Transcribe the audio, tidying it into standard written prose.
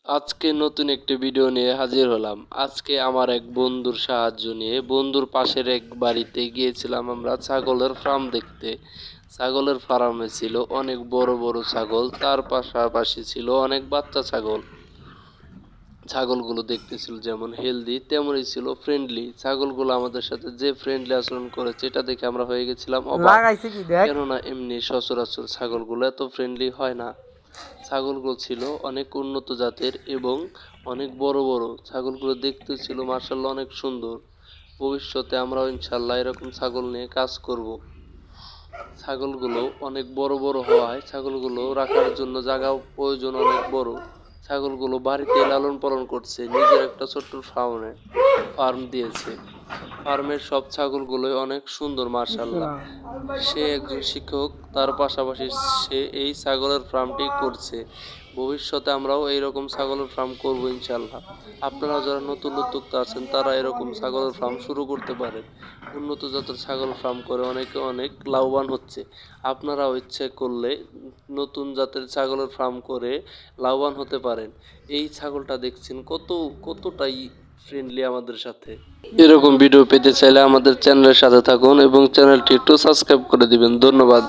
আজকে নতুন একটি ভিডিও নিয়ে হাজির হলাম। আজকে আমার এক বন্ধুর সাহায্য নিয়ে বন্ধুর পাশের এক বাড়িতে গিয়েছিলাম আমরা ছাগলের ফার্ম দেখতে। ছাগলের ফার্মে ছিল অনেক বড় বড় ছাগল, তার পাশাপাশি ছিল অনেক বাচ্চা ছাগল। ছাগলগুলো দেখতে ছিল যেমন হেলদি তেমনই ছিল ফ্রেন্ডলি। ছাগলগুলো আমাদের সাথে যে ফ্রেন্ডলি আচরণ করেছে এটা দেখে আমরা হয়ে গেছিলাম অবাক। লাগাইছে কি দেখ। কেননা এমনি সচরাচর ছাগলগুলো এত ফ্রেন্ডলি হয় না। ছাগলগুলো ছিল অনেক উন্নত জাতের এবং অনেক বড় বড়। ছাগলগুলো দেখতে ছিল মার্শাল্লাহ অনেক সুন্দর। ভবিষ্যতে আমরাও ইনশাল্লাহ এরকম ছাগল নিয়ে কাজ করব। ছাগলগুলো অনেক বড় বড় হওয়ায় ছাগলগুলো রাখার জন্য জায়গাও প্রয়োজন অনেক বড়। ছাগলগুলো বাড়িতে লালন পালন করছে, নিজের একটা ছোট্ট ফার্ম দিয়েছে। ফার্মের সব ছাগলগুলোই অনেক সুন্দর মার্শাল্লাহ। সে একজন শিক্ষক, তার পাশাপাশি সে এই ছাগলের ফার্মটি করছে। ভবিষ্যতে আমরাও এইরকম ছাগলের ফার্ম করবো ইনশাল্লাহ। আপনারা যারা নতুন উদ্যোক্তা আছেন তারা এরকম ছাগলের ফার্ম শুরু করতে পারেন। উন্নত জাতের ছাগল ফার্ম করে অনেকে অনেক লাভবান হচ্ছে। আপনারাও ইচ্ছে করলে নতুন জাতের ছাগলের ফার্ম করে লাভবান হতে পারেন। এই ছাগলটা দেখছেন কতটাই ফ্রেন্ডলি আমাদের সাথে। এরকম ভিডিও পেতে চাইলে আমাদের চ্যানেলের সাথে থাকুন এবং চ্যানেলটি একটু সাবস্ক্রাইব করে দিবেন। ধন্যবাদ।